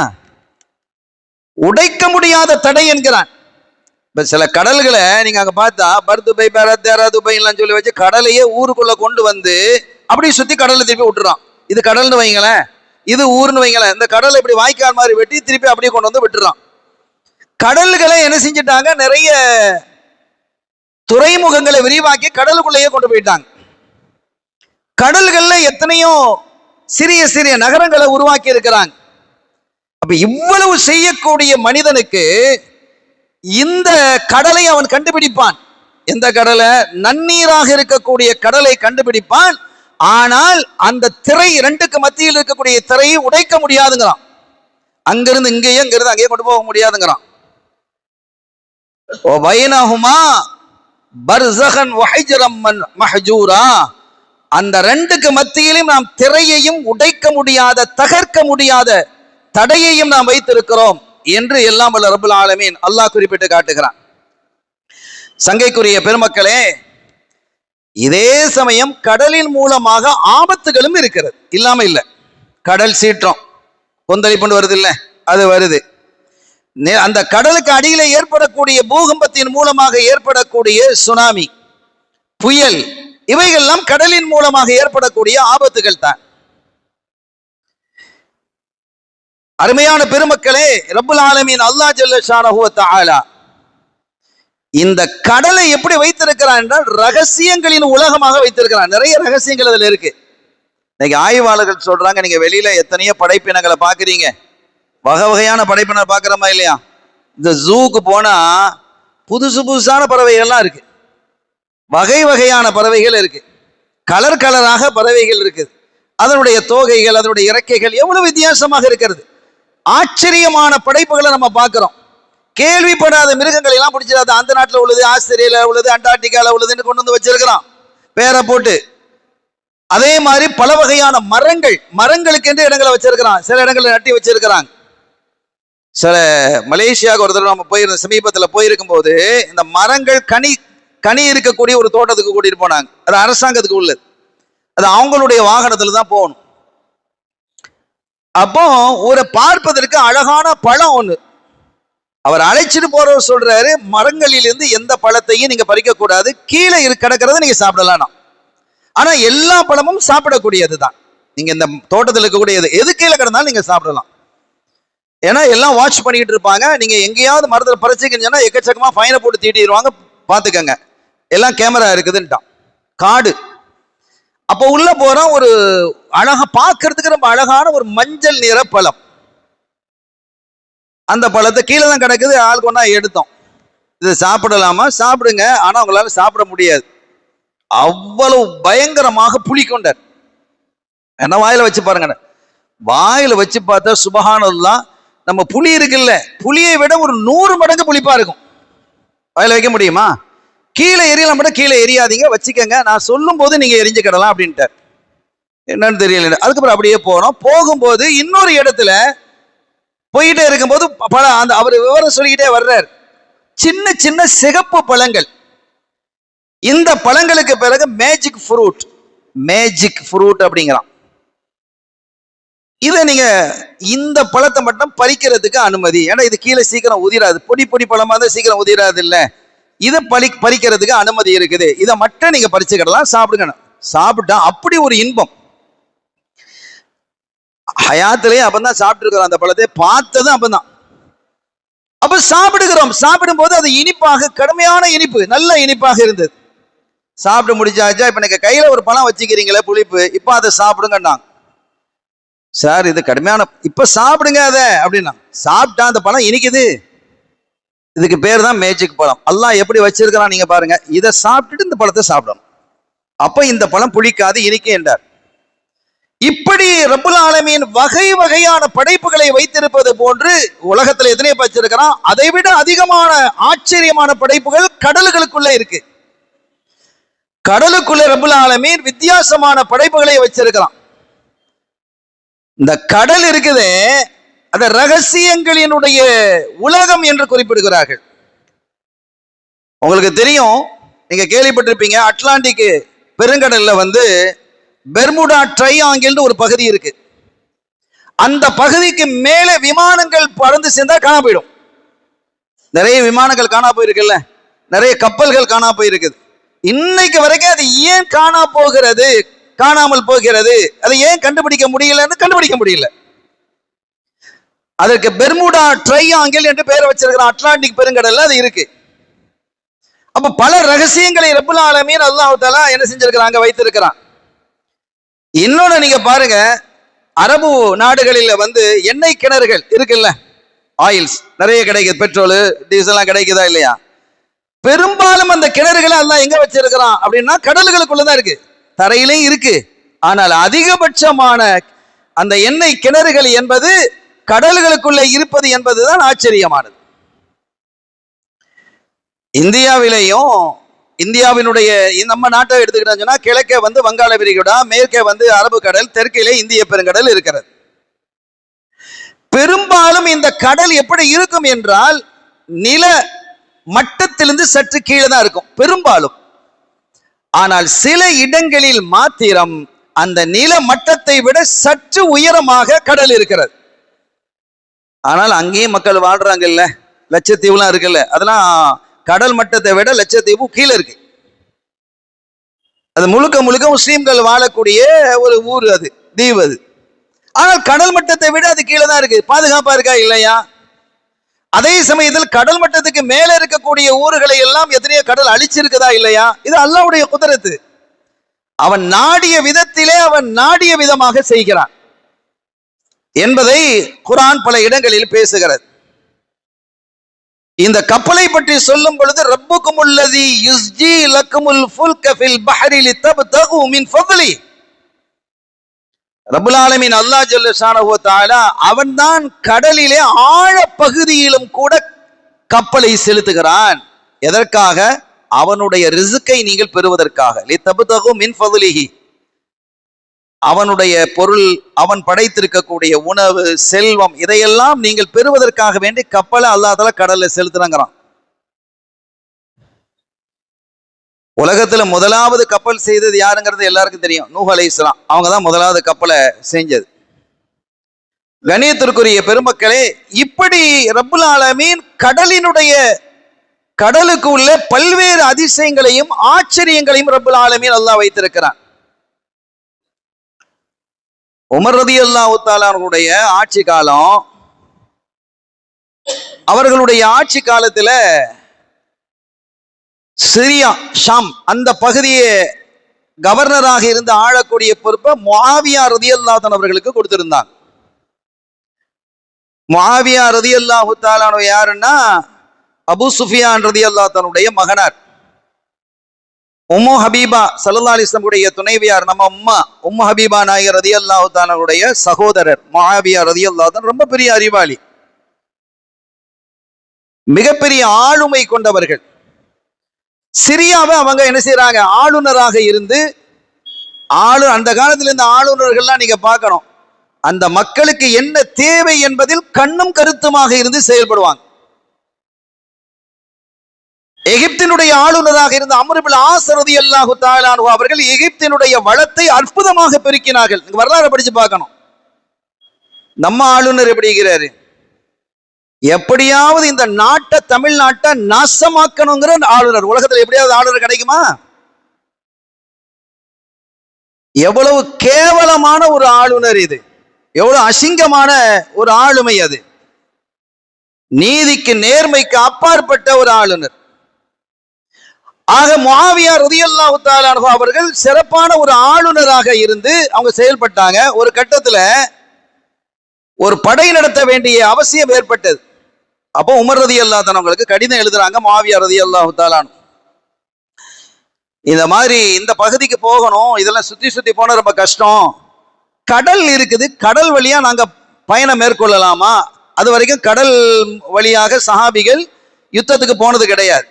உடைக்க முடியாத தடை என்கிறான். இப்ப சில கடல்களை நீங்க அங்க பார்த்தா பர்துபை துபை எல்லாம் சொல்லி வச்சு கடலையே ஊருக்குள்ள கொண்டு வந்து அப்படி சுத்தி கடலை திருப்பி விட்டுறான். இது கடல்னு வைங்களேன், இது ஊர்னு வைங்களேன். இந்த கடலை இப்படி வாய்க்கால் மாதிரி வெட்டி திருப்பி அப்படியே கொண்டு வந்து விட்டுறான். கடல்களை என்ன செஞ்சிட்டாங்க, நிறைய துறைமுகங்களை விரிவாக்கி கடலுக்குள்ளேயே கொண்டு போயிட்டாங்க. கடல்கள்ல எத்தனையோ சிறிய சிறிய நகரங்களை உருவாக்கி இருக்கிறாங்க. அப்ப இவ்வளவு செய்யக்கூடிய மனிதனுக்கு இந்த கடலை அவன் கண்டுபிடிப்பான். எந்த கடலை? நன்னீராக இருக்கக்கூடிய கடலை கண்டுபிடிப்பான். ஆனால் அந்த திரை, 2க்கு மத்தியில் இருக்கக்கூடிய திரையை உடைக்க முடியாதுங்கிறான். அங்கிருந்து இங்கேயே, அங்கிருந்து அங்கேயே கொண்டு போக முடியாதுங்கிறான். பர்ஸகன் வஹிஜரம் மஹ்ஜூரா. அந்த ரெண்டுக்கு மத்தியிலும் நாம் திரையையும் உடைக்க முடியாத, தகர்க்க முடியாத தடையையும் நாம் வைத்திருக்கிறோம் என்று எல்லாம் வல்ல ரப்பல் ஆலமீன் அல்லாஹ் குறிப்பிட்டு காட்டுகிறான். சங்கைக்குரிய பெருமக்களே, இதே சமயம் கடலின் மூலமாக ஆபத்துகளும் இருக்கிறது, இல்லாம இல்லை. கடல் சீற்றம் கொந்தளிப்பு வருது இல்ல, அது வருது. அந்த கடலுக்கு அடியில ஏற்படக்கூடிய பூகம்பத்தின் மூலமாக ஏற்படக்கூடிய சுனாமி, புயல், இவைகள்லாம் கடலின் மூலமாக ஏற்படக்கூடிய ஆபத்துகள் தான். அருமையான பெருமக்களே, ரப்புல் ஆலமீன் அல்லாஹ் ஜல்ல ஷானஹு வ தஆலா இந்த கடலை எப்படி வைத்திருக்கிறான் என்றால் ரகசியங்களின் உலகமாக வைத்திருக்கிறான். நிறைய ரகசியங்கள் அதுல இருக்கு. இன்னைக்கு ஆய்வாளர்கள் சொல்றாங்க, நீங்க வெளியில எத்தனையோ படைப்பினங்களை பாக்குறீங்க, வகை வகையான படைப்பினர் பாக்குறோமா இல்லையா? இந்த ஜூக்கு போனா புதுசு புதுசான பறவைகள்லாம் இருக்கு, வகை வகையான பறவைகள் இருக்கு, கலர் கலராக பறவைகள் இருக்குது. அதனுடைய தோகைகள், அதனுடைய இறக்கைகள் எவ்வளவு வித்தியாசமாக இருக்கிறது. ஆச்சரியமான படைப்புகளை நம்ம பார்க்கிறோம். கேள்விப்படாத மிருகங்களை எல்லாம் பிடிச்சிடாது. அந்த நாட்டில் உள்ளது, ஆஸ்திரேலியா உள்ளது, அண்டார்டிகால உள்ளதுன்னு கொண்டு வந்து வச்சிருக்கிறான் பேரை போட்டு. அதே மாதிரி பல வகையான மரங்கள், மரங்களுக்கு என்று இடங்களை வச்சிருக்கிறான். சில இடங்களை நட்டி வச்சிருக்கிறாங்க. சில மலேசியாவுக்கு ஒரு தடவை நம்ம போயிருந்த சமீபத்தில் போயிருக்கும் போது இந்த மரங்கள் கனி இருக்கக்கூடிய ஒரு தோட்டத்துக்கு கூட்டிட்டு போனாங்க. அது அரசாங்கத்துக்கு உள்ளது, அது அவங்களுடைய வாகனத்துல தான் போகணும். அப்போ ஒரு பார்ப்பதற்கு அழகான பழம் ஒண்ணு அவர் அழைச்சிட்டு போறவர் சொல்றாரு, மரங்களில் இருந்து எந்த பழத்தையும் நீங்க பறிக்க கூடாது, கீழே கிடக்கிறத நீங்க சாப்பிடலாம். ஆனா எல்லா பழமும் சாப்பிடக்கூடியது தான். நீங்க இந்த தோட்டத்தில் இருக்கக்கூடியது எது கீழே கிடந்தாலும் நீங்க சாப்பிடலாம். ஏன்னா எல்லாம் வாட்ச் பண்ணிக்கிட்டு இருப்பாங்க. நீங்க எங்கேயாவது மரத்தில் பறிச்சுக்கின்னு சொன்னா எக்கச்சக்கமா ஃபைனை போட்டு தீட்டிடுவாங்க, பாத்துக்கங்க. எல்லாம் கேமரா இருக்குதுன்ட்டான். காடு. அப்போ உள்ள போறோம், ஒரு அழகா பார்க்கறதுக்கு ரொம்ப அழகான ஒரு மஞ்சள் நிற பழம். அந்த பழத்தை கீழே தான் கிடக்குது, ஆள் கொண்டா எடுத்தோம். இது சாப்பிடலாமா? சாப்பிடுங்க, ஆனா உங்களால சாப்பிட முடியாது, அவ்வளவு பயங்கரமாக புளி கொண்டார். என்ன வாயில வச்சு பாருங்க. வாயில வச்சு பார்த்தா சுபஹானல்லாஹ், நம்ம புளி இருக்குல்ல, புளியை விட ஒரு 100 மடங்கு புளிப்பா இருக்கும். வாயில வைக்க முடியுமா? கீழே எரியலாம், மட்டும் கீழே எரியாதீங்க, வச்சுக்கங்க, நான் சொல்லும் போது நீங்க எரிஞ்சுக்கிடலாம் அப்படின்ட்டார். என்னன்னு தெரியல. அதுக்கப்புறம் அப்படியே போறோம். போகும்போது இன்னொரு இடத்துல போயிட்டே இருக்கும்போது அந்த அவர் விவரம் சொல்லிக்கிட்டே வர்றார். சின்ன சின்ன சிகப்பு பழங்கள். இந்த பழங்களுக்கு பிறகு மேஜிக் ஃப்ரூட் அப்படிங்கிறான். இதை நீங்க இந்த பழத்தை மட்டும் பறிக்கிறதுக்கு அனுமதி, ஏன்னா இது கீழே சீக்கிரம் உதிராது, பொடி பொடி பழமா தான் சீக்கிரம் உதிராது இல்ல, இதை பறிக்கிறதுக்கு அனுமதி இருக்குது, இதை மட்டும் நீங்க பறிச்சுக்கிடலாம், சாப்பிடுங்க. சாப்பிட்டா அப்படி ஒரு இன்பம். ஹயாத்திலேயே அப்பதான் சாப்பிட்டு இருக்கிறோம், அந்த பழத்தை பார்த்ததும் அப்பதான். அப்ப சாப்பிடுகிறோம். சாப்பிடும் போது அது இனிப்பாக, கடுமையான இனிப்பு, நல்ல இனிப்பாக இருந்தது. சாப்பிட்டு முடிச்சாச்சா, இப்ப நீங்க கையில ஒரு பழம் வச்சுக்கிறீங்களே புளிப்பு, இப்ப அதை சாப்பிடுங்கன்னாங்க. சார் இது கடுமையான, இப்ப சாப்பிடுங்க அதை அப்படின்னா. சாப்பிட்டா அந்த பழம் இனிக்குது, இதுக்கு பேர் தான் மேஜிக் பழம். அல்லாஹ் எப்படி வச்சிருக்கிறான் நீங்க பாருங்க. இதை சாப்பிட்டுட்டு இந்த பழத்தை சாப்பிடணும், அப்ப இந்த பழம் புளிக்காது, இனிக்கும் என்றார். இப்படி ரப்புல் ஆலமீன் வகை வகையான படைப்புகளை வைத்திருப்பது போன்று உலகத்துல எத்தனை வச்சிருக்கிறான். அதை விட அதிகமான ஆச்சரியமான படைப்புகள் கடல்களுக்குள்ள இருக்கு. கடலுக்குள்ள ரப்புல் ஆலமீன் வித்தியாசமான படைப்புகளை வச்சிருக்கிறான். இந்த கடல் இருக்குது, அந்த ரகசியங்களினுடைய உலகம் என்று குறிப்பிடுகிறார்கள். உங்களுக்கு தெரியும், நீங்க கேள்விப்பட்டிருப்பீங்க, அட்லாண்டிக் பெருங்கடல்ல பெர்முடா ட்ரையாங்கிள் ஒரு பகுதி இருக்கு. அந்த பகுதிக்கு மேலே விமானங்கள் பறந்து சேர்ந்தா காண போயிடும். நிறைய விமானங்கள் காணா போயிருக்குல்ல, நிறைய கப்பல்கள் காணா போயிருக்குது. இன்னைக்கு வரைக்கும் அது ஏன் காணாமல் போகிறது, அதை ஏன் கண்டுபிடிக்க முடியல. அதற்கு பெர்முடா ட்ரையாங்கிள் என்று பெயர் வச்சிருக்கிறான். அட்லாண்டிக் பெருங்கடல்ல அது இருக்கு. அப்ப பல ரகசியங்களை ரப்புல் ஆலமீன் அல்லாஹ் தஆலா என்ன செஞ்சிருக்கிறாங்க, வைத்திருக்கிறான். இன்னொன்னு நீங்க பாருங்க, அரபு நாடுகளில் எண்ணெய் கிணறுகள் இருக்குல்ல, ஆயில்ஸ் நிறைய கிடைக்குது, பெட்ரோல் டீசல் கிடைக்குதா இல்லையா? பெரும்பாலும் அந்த கிணறுகளை அல்லாஹ் எங்க வச்சிருக்கிறான் அப்படின்னா கடல்களுக்குள்ளதான் இருக்கு, தரையிலையும் இருக்கு. ஆனால் அதிகபட்சமான அந்த எண்ணெய் கிணறுகள் என்பது கடல்களுக்குள்ள இருப்பது என்பதுதான் ஆச்சரியமானது. இந்தியாவிலேயும் இந்தியாவினுடைய நம்ம நாட்டை எடுத்துக்கிட்டோம்னா கிழக்கே வந்து வங்காள விரிகுடா, மேற்கே வந்து அரபு கடல், தெற்கிலே இந்திய பெருங்கடல் இருக்கிறது. பெரும்பாலும் இந்த கடல் எப்படி இருக்கும் என்றால் நில மட்டத்திலிருந்து சற்று கீழே தான் இருக்கும் பெரும்பாலும். ஆனால் சில இடங்களில் மாத்திரம் அந்த நில மட்டத்தை விட சற்று உயரமாக கடல் இருக்கிறது. ஆனால் அங்கேயும் மக்கள் வாழ்றாங்க இல்ல, லட்சத்தீவுலாம் இருக்குல்ல, அதெல்லாம் கடல் மட்டத்தை விட லட்சத்தீவு கீழே இருக்கு. அது முழுக்க முழுக்க முஸ்லீம்கள் வாழக்கூடிய ஒரு ஊர், அது தீவு அது. ஆனால் கடல் மட்டத்தை விட அது கீழே தான் இருக்கு. பாதுகாப்பா இருக்கா இல்லையா? அதே சமயத்தில் கடல் மட்டத்துக்கு மேல இருக்கக்கூடிய ஊர்களை எல்லாம் எத்தனையோ கடல் அழிச்சிருக்குதா இல்லையா? இது அல்லாஹ்வுடைய குதரத்து. அவன் நாடிய விதத்திலே அவன் நாடிய விதமாக செய்கிறான் என்பதை குர்ஆன் பல இடங்களில் பேசுகிறது. இந்த கப்பலை பற்றி சொல்லும் பொழுது ரப்புக்குமுல்லதி யுஸ்ஜி லக்குமுல் ஃபுல்க ஃபில் பஹரி லிதப்தகு மின் ஃபضலி, ரப்புல் ஆலமீன் அல்லாஹ் ஜல்ல ஷானஹு வ தஆலா அவன்தான் கடலிலே ஆழ பகுதியிலும் கூட கப்பலை செலுத்துகிறான். எதற்காக? அவனுடைய ரிஸ்கை நீங்கள் பெறுவதற்காக. லிதப்தகு மின் ஃபضலிஹி, அவனுடைய பொருள், அவன் படைத்திருக்கக்கூடிய உணவு, செல்வம், இதையெல்லாம் நீங்கள் பெறுவதற்காக வேண்டி கப்பலை அல்லாஹ் தஆலா கடல்ல செலுத்துறாங்கறான். உலகத்துல முதலாவது கப்பல் செய்தது யாருங்கிறது எல்லாருக்கும் தெரியும், நூஹ் அலைஹிஸ்ஸலாம். அவங்க தான் முதலாவது கப்பலை செஞ்சது. கணியத்திற்குரிய பெருமக்களே, இப்படி ரப்புல் ஆலமீன் கடலுக்கு உள்ள பல்வேறு அதிசயங்களையும் ஆச்சரியங்களையும் ரப்புல் ஆலமீன் அல்லாஹ் வைத்திருக்கிறான். உமர் ரலியல்லாஹு தஆலா அவர்களுடைய ஆட்சி காலம், அவர்களுடைய ஆட்சி காலத்துல சிரியா, ஷாம் அந்த பகுதியை கவர்னராக இருந்து ஆளக்கூடிய பொறுப்பை முஆவியா ரலியல்லாஹு தஆலா அவர்களுக்கு கொடுத்திருந்தாங்க. முஆவியா ரலியல்லாஹு தஆலா யாருன்னா அபூ சுஃபியான் ரலியல்லாஹு தஆலாவுடைய மகனார். உம்மு ஹபீபா ஸல்லல்லாஹு அலைஹி வஸல்லம் உடைய துணைவியார், நம்ம உம்மு ஹபீபா நாயகர் ரலியல்லாஹு தஆலாவுடைய சகோதரர் முஆவியா ரலியல்லாஹு தஆலா ரொம்ப பெரிய அறிவாளி, மிகப்பெரிய ஆளுமை கொண்டவர்கள். சிரியாவை அவங்க என்ன செய்யறாங்க, ஆளுநராக இருந்து அந்த காலத்துல இந்த ஆளுநர்கள்லாம் நீங்க பார்க்கணும், அந்த மக்களுக்கு என்ன தேவை என்பதில் கண்ணும் கருத்துமாக இருந்து செயல்படுவாங்க. எகிப்தினுடைய ஆளுநராக இருந்த அம்ர் இப்னு ஆஸ் ரலியல்லாஹு தஆலா அன்ஹு அவர்கள் எகிப்தினுடைய வளத்தை அற்புதமாக பெருக்கினார்கள். வரலாறு படிச்சு பார்க்கணும். நம்ம ஆளுநர் எப்படி இருக்கிறாரு, எப்படியாவது இந்த நாட்டை, தமிழ்நாட்டை நாசமாக்கணுங்கிற ஆளுநர். உலகத்தில் எப்படியாவது ஆளுநர் கிடைக்குமா? எவ்வளவு கேவலமான ஒரு ஆளுநர் இது, எவ்வளவு அசிங்கமான ஒரு ஆளுமை அது. நீதிக்கு நேர்மைக்கு அப்பாற்பட்ட ஒரு ஆளுநர். ஆக முஆவியா ரலியல்லாஹு தஆலா அன்ஹு அவர்கள் சிறப்பான ஒரு ஆளுநராக இருந்து அவங்க செயல்பட்டாங்க. ஒரு கட்டத்துல ஒரு படை நடத்த வேண்டிய அவசியம் ஏற்பட்டது. அப்போ உமர் ரலியல்லாஹு தஆலா அவங்களுக்கு கடிதம் எழுதுறாங்க முஆவியா ரலியல்லாஹு தஆலா அன்ஹு. இந்த மாதிரி இந்த பகுதிக்கு போகணும், இதெல்லாம் சுத்தி போன ரொம்ப கஷ்டம், கடல் இருக்குது, கடல் வழியா நாங்க பயணம் மேற்கொள்ளலாமா? அது வரைக்கும் கடல் வழியாக சஹாபிகள் யுத்தத்துக்கு போனது கிடையாது.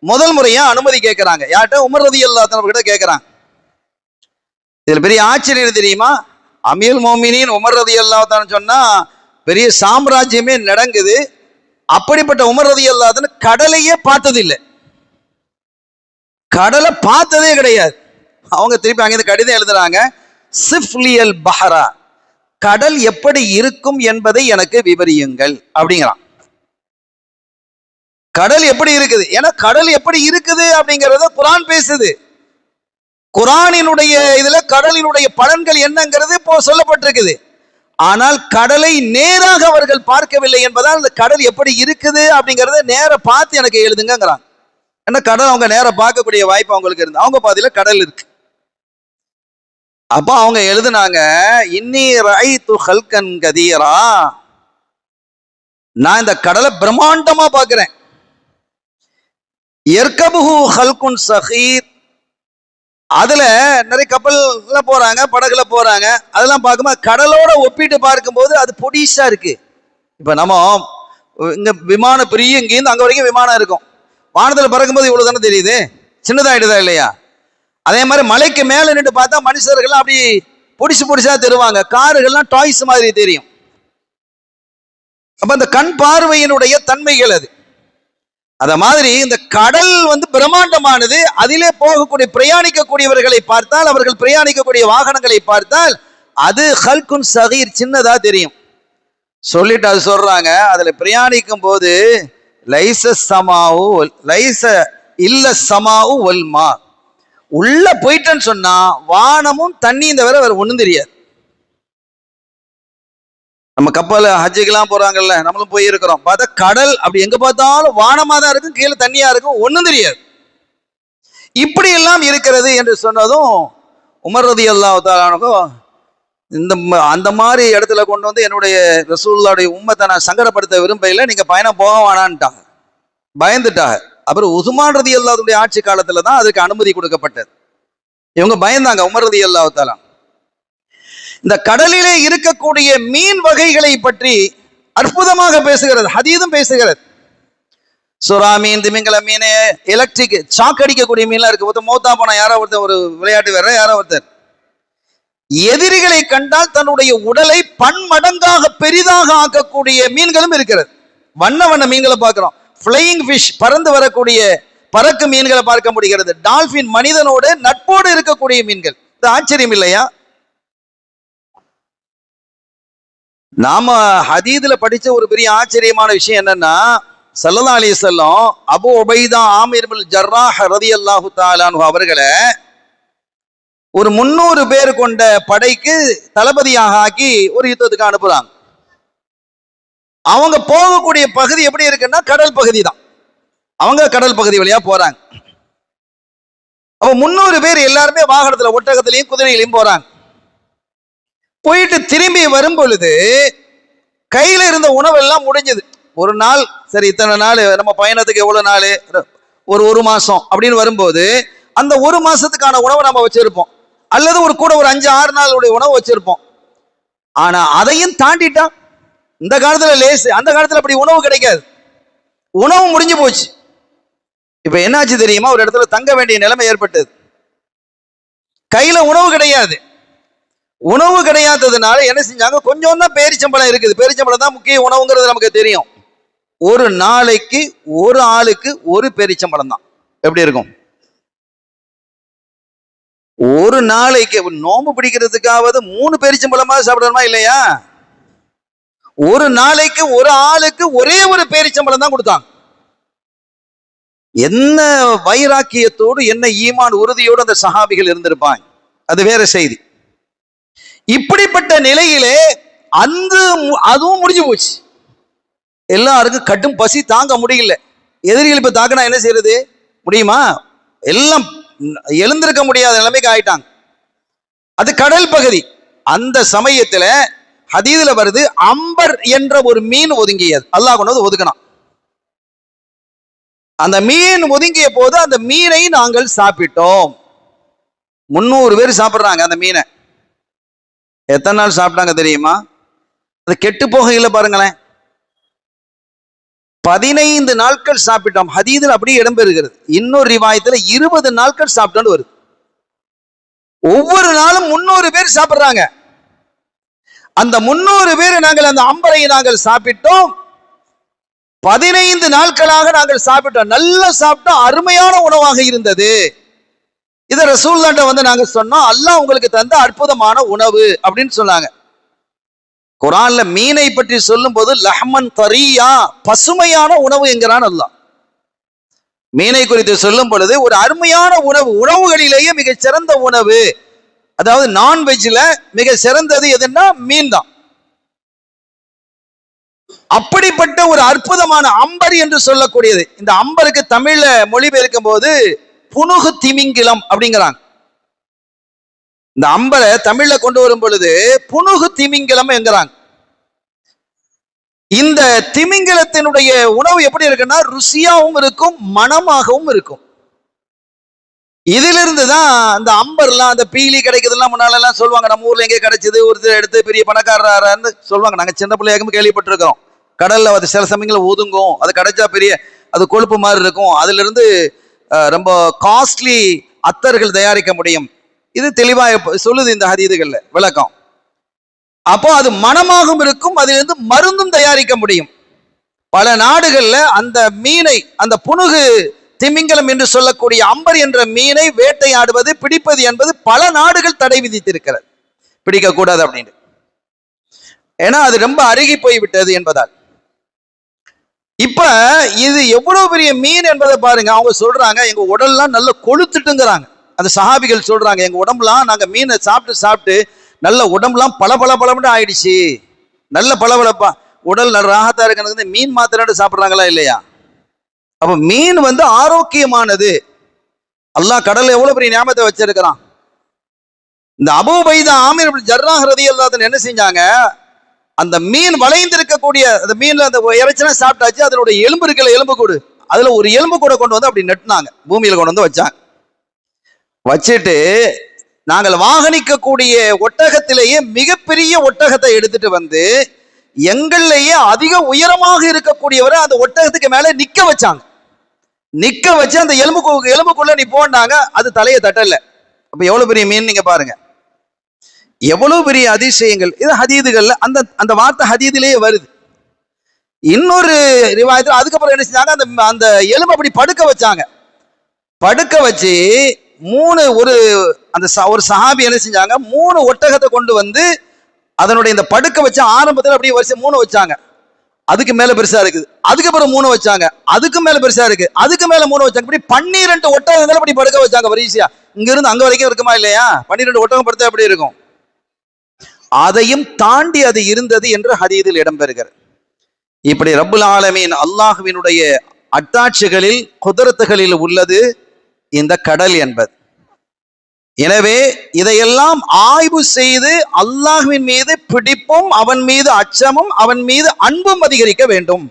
முதல் முறையா அனுமதி கேட்கிறாங்க. யார்கிட்ட? உமர் ரலியல்லாஹு தஆலா கிட்ட கேட்கிறாங்க. இதுல பெரிய ஆச்சரியம் தெரியுமா? அமீருல் மோமினீன் உமர் ரலியல்லாஹு தஆலா சொன்னா பெரிய சாம்ராஜ்யமே நடங்குது. அப்படிப்பட்ட உமர் ரலியல்லாஹு தஆலா கடலையே பார்த்தது இல்லை, கடலை பார்த்ததே கிடையாது. அவங்க திருப்பி அங்க கடிதம் எழுதுறாங்க, சிஃப்லியல் பஹரா, கடல் எப்படி இருக்கும் என்பதை எனக்கு விவரியுங்கள் அப்படிங்கிறான். கடல் எப்படி இருக்குது, ஏன்னா கடல் எப்படி இருக்குது அப்படிங்கறத குர்ஆன் பேசுது. குர்ஆனினுடைய இதுல கடலினுடைய பலன்கள் என்னங்கிறது இப்போ சொல்லப்பட்டிருக்குது. ஆனால் கடலை நேராக அவர்கள் பார்க்கவில்லை என்பதால் அந்த கடல் எப்படி இருக்குது அப்படிங்கறத நேர பார்த்து எனக்கு எழுதுங்கிறாங்க. ஏன்னா கடல் அவங்க நேர பார்க்கக்கூடிய வாய்ப்பு அவங்களுக்கு இருந்து, அவங்க பாதியில கடல் இருக்கு. அப்ப அவங்க எழுதுனாங்க, இன்னி ரஐது ஹல்கன் கதீரா, நான் இந்த கடலை பிரம்மாண்டமா பார்க்கிறேன். எர்கபுஹு ஹல்குன் ஸகீர், அதுல நிறைய கப்பல்ல போறாங்க, படகுல போறாங்க, அதெல்லாம் பார்க்கும்போது கடலோட ஒப்பிட்டு பார்க்கும்போது அது பொடிசா இருக்கு. இப்ப நம்ம இங்க விமானம் பெரிய, இங்கேருந்து அங்க வரைக்கும் விமானம் இருக்கும், வானத்துல பறக்கும்போது இவ்வளவு தானே தெரியுது. சின்னதாயிடுதா இல்லையா? அதே மாதிரி மலைக்கு மேல நின்று பார்த்தா மனுஷர்கள் அப்படி புடிச்சா தருவாங்க, காருகள்லாம் டாய்ஸ் மாதிரி தெரியும். அப்ப அந்த கண் பார்வையினுடைய தன்மைகள் அது. அத மாதிரி இந்த கடல் பிரம்மாண்டமானது. அதிலே போகக்கூடிய பிரயாணிக்கக்கூடியவர்களை பார்த்தால், அவர்கள் பிரயாணிக்கக்கூடிய வாகனங்களை பார்த்தால் அது ஹல்குன் சகீர், சின்னதா தெரியும். சொல்லிட்டு அது சொல்றாங்க, அதுல பிரயாணிக்கும் போது லைச சமாவு லைச இல்ல சமாவு வல்மா, உள்ள போயிட்டேன்னு சொன்னா வானமும் தண்ணி தவிர வேற ஒண்ணும் தெரியாது. நம்ம கப்பல் ஹஜ்ஜுக்கெல்லாம் போறாங்கல்ல, நம்மளும் போயிருக்கிறோம். பார்த்தா கடல் அப்படி எங்க பார்த்தாலும் வானமா தான் இருக்கும், கீழே தண்ணியா இருக்கும், ஒண்ணும் தெரியாது. இப்படி எல்லாம் இருக்கிறது என்று சொன்னதும் உமர் ரலியல்லாஹு தஆலா இந்த அந்த மாதிரி இடத்துல கொண்டு என்னுடைய ரசூலுல்லாஹ்வுடைய உம்மத்தை நான் சங்கடப்படுத்த விரும்பல, நீங்க பயணம் போக வேணான்ட்டாங்க, பயந்துட்டாங்க. அப்புறம் உஸ்மான் ரலியல்லாஹுடைய ஆட்சி காலத்துல தான் அதுக்கு அனுமதி கொடுக்கப்பட்டது. இவங்க பயந்தாங்க, உமர் ரலியல்லாஹு தஆலா. இந்த கடலிலே இருக்கக்கூடிய மீன் வகைகளை பற்றி அற்புதமாக பேசுகிறது, ஹதீஸும் பேசுகிறது. சுறா மீன், திமிங்கல மீன், எலக்ட்ரிக் சாக் அடிக்கக்கூடிய மீன்லாம் இருக்கு. ஒருத்தர் மௌத்தா போனா யாரோ ஒருத்தர், ஒரு விளையாட்டு வேற யாரோ ஒருத்தர் எதிரிகளை கண்டால் தன்னுடைய உடலை பன்மடங்காக பெரிதாக ஆக்கக்கூடிய மீன்களும் இருக்கிறது. வண்ண வண்ண மீன்களை பார்க்கிறோம். ஃப்ளையிங் ஃபிஷ், பறந்து வரக்கூடிய பறக்கு மீன்களை பார்க்க முடிகிறது. டால்பின், மனிதனோடு நட்போடு இருக்கக்கூடிய மீன்கள். இது ஆச்சரியம் இல்லையா? நாம ஹதீதுல படிச்ச ஒரு பெரிய ஆச்சரியமான விஷயம் என்னன்னா, ஸல்லல்லாஹு அலைஹி வஸல்லம் அபூ உபைதா ஆமிர் இப்னு ஜர்ராஹ் ரலியல்லாஹு தஆலா அன்ஹு அவர்களை ஒரு 300 பேர் கொண்ட படைக்கு தளபதியாக ஆக்கி ஒரு யுத்தத்துக்கு அனுப்புறாங்க. அவங்க போகக்கூடிய பகுதி எப்படி இருக்குன்னா கடல் பகுதி தான். அவங்க கடல் பகுதி வழியா போறாங்க. அப்ப 300 பேர் எல்லாருமே வாகனத்துல, ஒட்டகத்திலையும் குதிரையிலையும் போறாங்க. போயிட்டு திரும்பி வரும் பொழுது கையில இருந்த உணவெல்லாம் முடிஞ்சது. ஒரு நாள், சரி இத்தனை நாள் நம்ம பயணத்துக்கு எவ்வளவு நாள், ஒரு மாசம் அப்படின்னு வரும்போது அந்த ஒரு மாசத்துக்கான உணவை நம்ம வச்சிருப்போம், அல்லது கூட ஒரு 5-6 நாளுடைய உணவு வச்சிருப்போம். ஆனா அதையும் தாண்டிட்டா இந்த காலத்துல லேசு, அந்த காலத்துல அப்படி உணவு கிடைக்காது, உணவு முடிஞ்சு போச்சு. இப்ப என்னாச்சு தெரியுமா? ஒரு இடத்துல தங்க வேண்டிய நிலைமை ஏற்பட்டது, கையில உணவு கிடையாது. உணவு கிடையாததுனால என்ன செஞ்சாங்க, கொஞ்சம் தான் பேரிச்சம்பழம் இருக்குது. பேரிச்சம்பழம் தான் முக்கிய உணவுங்கிறது நமக்கு தெரியும். ஒரு நாளைக்கு ஒரு ஆளுக்கு ஒரு பேரிச்சம்பழம் தான். எப்படி இருக்கும்? ஒரு நாளைக்கு நோம்பு பிடிக்கிறதுக்காவது 3 பேரிச்சம்பழமா சாப்பிடணுமா இல்லையா? ஒரு நாளைக்கு ஒரு ஆளுக்கு ஒரே ஒரு பேரிச்சம்பழம் தான் கொடுத்தாங்க. என்ன வைராக்கியத்தோடு, என்ன ஈமான் உறுதியோடு அந்த சஹாபிகள் இருந்திருப்பாங்க, அது வேற செய்தி. இப்படிப்பட்ட நிலையிலே அதுவும் முடிஞ்சு போச்சு. எல்லாருக்கும் கடும் பசி தாங்க முடியல. எதிரிகள் இப்ப தாக்கினா என்ன செய்யறது? முடியுமா? எல்லாம் எழுந்திருக்க முடியாத நிலைமைக்கு ஆயிட்டாங்க. அது கடல் பகுதி. அந்த சமயத்துல ஹதீதுல வருது, அம்பர் என்ற ஒரு மீன் ஒதுங்கியது. அல்லாஹ் கொண்டு வந்து ஒதுக்கினான். அந்த மீன் ஒதுங்கிய போது அந்த மீனை நாங்கள் சாப்பிட்டோம். 300 பேர் சாப்பிடுறாங்க அந்த மீனை. எத்தனை நாள் சாப்பிட்டாங்க தெரியுமா? அது கெட்டு போக இல்லை பாருங்களேன். 15 நாட்கள் சாப்பிட்டோம். ஹதீதுல அப்படியே இடம்பெறுகிறது. இன்னொரு ரிவாயத்துல 20 நாட்கள் சாப்பிட்டோன்னு வருது. ஒவ்வொரு நாளும் 300 பேர் சாப்பிடுறாங்க. அந்த 300 பேர் நாங்கள் அந்த அம்பரை நாங்கள் சாப்பிட்டோம். 15 நாட்களாக நாங்கள் சாப்பிட்டோம். நல்லா சாப்பிட்டோம், அருமையான உணவாக இருந்தது. இதை ரசூலுல்லாஹ்ட்ட நாங்க சொன்னோம், அல்லாஹ் உங்களுக்கு தந்த அற்புதமான உணவு அப்படின்னு சொன்னாங்க. குர்ஆன்ல மீனை பற்றி சொல்லும் போது லஹ்மன் தரியா, பசுமையான உணவு என்கிறான் அல்லாஹ். மீனை குறித்து சொல்லும் பொழுது ஒரு அருமையான உணவு, உணவுகளிலேயே மிக சிறந்த உணவு, அதாவது நான்வெஜ்ல மிக சிறந்தது எதுன்னா மீன் தான். அப்படிப்பட்ட ஒரு அற்புதமான அம்பர் என்று சொல்லக்கூடியது. இந்த அம்பருக்கு தமிழ்ல மொழிபெயர்க்கும் போது புனுகு திமிங்கிலம் அப்படிங்கிறாங்க. இந்த அம்பரை தமிழ்ல கொண்டு வரும் பொழுது புனுகு திமிங்கிலம் என்கிறாங்க. இந்த திமிங்கிலத்தினுடைய உணவு எப்படி இருக்குன்னா ருசியாகவும் இருக்கும், மனமாகவும் இருக்கும். இதிலிருந்து தான் அந்த அம்பர்லாம், அந்த பீலி கிடைக்குதுலாம் முன்னால எல்லாம் சொல்லுவாங்க. நம்ம ஊர்ல எங்கே கிடைச்சது, ஒருத்தர் எடுத்து பெரிய பணக்காரரான்னு சொல்லுவாங்க. நாங்க சின்ன பிள்ளையாகவும் கேள்விப்பட்டிருக்கிறோம். கடல்ல அது சில சமயங்களில் ஒதுங்கும், அது கிடைச்சா பெரிய அது கொழுப்பு மாதிரி இருக்கும், அதுல இருந்து ரொம்ப காஸ்ட்லி அத்தர்கள் தயாரிக்க முடியும். இது தெளிவாக சொல்லுது இந்த ஹதீதுகள்ல விளக்கம். அப்போ அது மனமாகவும் இருக்கும், அதிலிருந்து மருந்தும் தயாரிக்க முடியும். பல நாடுகள்ல அந்த மீனை, அந்த புனுகு திமிங்கலம் என்று சொல்லக்கூடிய அம்பர் என்ற மீனை வேட்டையாடுவது, பிடிப்பது என்பது பல நாடுகள் தடை விதித்திருக்கிறது, பிடிக்கக்கூடாது அப்படின்னு. ஏன்னா அது ரொம்ப அருகி போய்விட்டது என்பதால். இப்ப இது எவ்வளவு பெரிய மீன் என்பதை பாருங்க. அவங்க சொல்றாங்க எங்க உடல்லாம் நல்ல கொளுத்துட்டுங்கிறாங்க. அந்த சஹாபிகள் சொல்றாங்க எங்க உடம்புலாம் நாங்க மீனை சாப்பிட்டு சாப்பிட்டு நல்ல உடம்புலாம் பளபளன்னு ஆயிடுச்சு, நல்ல பளபளப்பா உடல் நல்ல ராகத்தா இருக்கிறது. மீன் மாத்திரை சாப்பிட்றாங்களா இல்லையா? அப்ப மீன் ஆரோக்கியமானது. அல்லாஹ் கடல்ல எவ்வளவு பெரிய ஞாபகத்தை வச்சிருக்கிறான். இந்த அபூ உபைதா ஆமீர் இப்னு ஜர்ராஹ் ரலியல்லாஹு அன்ஹு என்ன செஞ்சாங்க, அந்த மீன் வளைந்திருக்கக்கூடிய அந்த மீன்ல அந்த இறைச்சனை சாப்பிட்டாச்சு, அதனுடைய எலும்பு இருக்கல, எலும்பு கூடு, அதுல ஒரு எலும்பு கூட கொண்டு வந்து அப்படி நட்டுனாங்க, பூமியில கொண்டு வந்து வச்சாங்க. வச்சுட்டு நாங்கள் வாகனிக்கக்கூடிய ஒட்டகத்திலேயே மிகப்பெரிய ஒட்டகத்தை எடுத்துட்டு வந்து எங்கள்லேயே அதிக உயரமாக இருக்கக்கூடியவரை அந்த ஒட்டகத்துக்கு மேல நிக்க வச்சாங்க. நிக்க வச்சு அந்த எலும்புக்குள்ள நீ போனாங்க, அது தலையை தட்டல. அப்ப எவ்வளவு பெரிய மீன் நீங்க பாருங்க, எவ்வளவு பெரிய அதிசயங்கள். இது ஹதீதுகள்ல அந்த அந்த வார்த்தை ஹதீதிலேயே வருது. இன்னொரு ரிவாயத்தில் அதுக்கப்புறம் என்ன செஞ்சாங்க, அந்த அந்த எலும்பு அப்படி படுக்க வச்சாங்க. படுக்க வச்சு ஒரு சஹாபி என்ன செஞ்சாங்க, 3 ஒட்டகத்தை கொண்டு வந்து அதனுடைய இந்த படுக்க வச்ச ஆரம்பத்தில் அப்படியே வரிசை 3 வச்சாங்க. அதுக்கு மேல பெருசா இருக்குது, அதுக்கப்புறம் 3 வச்சாங்க, அதுக்கு மேல பெருசா இருக்கு, அதுக்கு மேல 3 வச்சாங்க. இப்படி 12 ஒட்டகங்கள் அப்படி படுக்க வச்சாங்க வரிசையா. இங்க இருந்து அங்க வரைக்கும் இருக்குமா இல்லையா? 12 ஒட்டகம் படுத்தா எப்படி இருக்கும்? அதையும் தாண்டி அது இருந்தது என்று ஹதீதில் இடம்பெறுகிறது. இப்படி ரப்புல் ஆலமீன் அல்லாஹ்வினுடைய அத்தாட்சிகளில், குதரத்துகளில் உள்ளது இந்த கடல் என்பது. எனவே இதையெல்லாம் ஆய்வு செய்து அல்லாஹ்வின் மீது பிடிப்பும், அவன் மீது அச்சமும், அவன் மீது அன்பும் அதிகரிக்க வேண்டும்.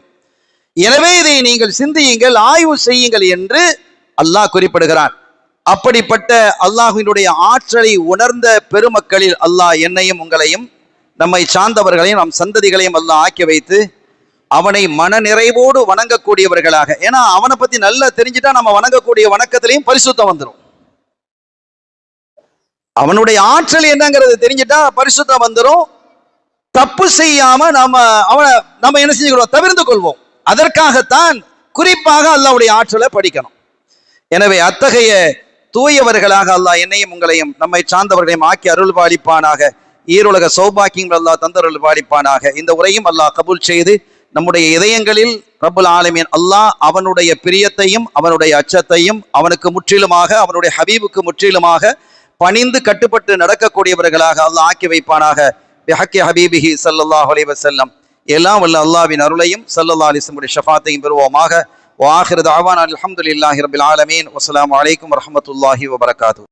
எனவே இதை நீங்கள் சிந்தியுங்கள், ஆய்வு செய்யுங்கள் என்று அல்லாஹ் குறிப்பிடுகிறான். அப்படிப்பட்ட அல்லாஹ்வினுடைய ஆற்றலை உணர்ந்த பெருமக்களில் அல்லாஹ் என்னையும் உங்களையும், நம்மை சார்ந்தவர்களையும், நம் சந்ததிகளையும் அல்லாஹ் ஆக்கி வைத்து அவனை மன நிறைவோடு வணங்கக்கூடியவர்களாக. ஏன்னா அவனை பத்தி நல்லா தெரிஞ்சுட்டா நம்ம வணங்கக்கூடிய வணக்கத்திலையும் பரிசுத்தம் வந்துடும். அவனுடைய ஆற்றல் என்னங்கிறது தெரிஞ்சுட்டா பரிசுத்தம் வந்துடும். தப்பு செய்யாம நம்ம என்ன செஞ்சுக்கிறோம், தவிர்த்து கொள்வோம். அதற்காகத்தான் குறிப்பாக அல்லாஹ்வுடைய ஆற்றலை படிக்கணும். எனவே அத்தகைய தூயவர்களாக அல்லாஹ் என்னையும் உங்களையும், நம்மை சார்ந்தவர்களையும் ஆக்கி அருள் பாலிப்பானாக. ஈருலக சௌபாக்கியங்கள் அல்லாஹ் தந்தருள் பாலிப்பானாக. இந்த உரையும் அல்லாஹ் கபூல் செய்து நம்முடைய இதயங்களில் ரப்புல் ஆலமீன் அல்லாஹ் அவனுடைய பிரியத்தையும் அவனுடைய அச்சத்தையும் அவனுக்கு முற்றிலுமாக, அவனுடைய ஹபீபுக்கு முற்றிலுமாக பணிந்து கட்டுப்பட்டு நடக்கக்கூடியவர்களாக அல்லாஹ் ஆக்கி வைப்பானாக. பிஹக்கி ஹபீபிஹி ஸல்லல்லாஹு அலைஹி வஸல்லம். எல்லாம் வல்ல அல்லாஹ்வின் அருளையும் ஸல்லல்லாஹு அலைஹி வஸல்லம் ஷஃபாத்தையும் பெறுவோமாக. வஆகிரு தஅவானா அல்ஹம்துலில்லாஹி ரப்பில் ஆலமீன். வஸ்ஸலாமு அலைக்கும் வரஹ்மத்துல்லாஹி வபரகாத்துஹு.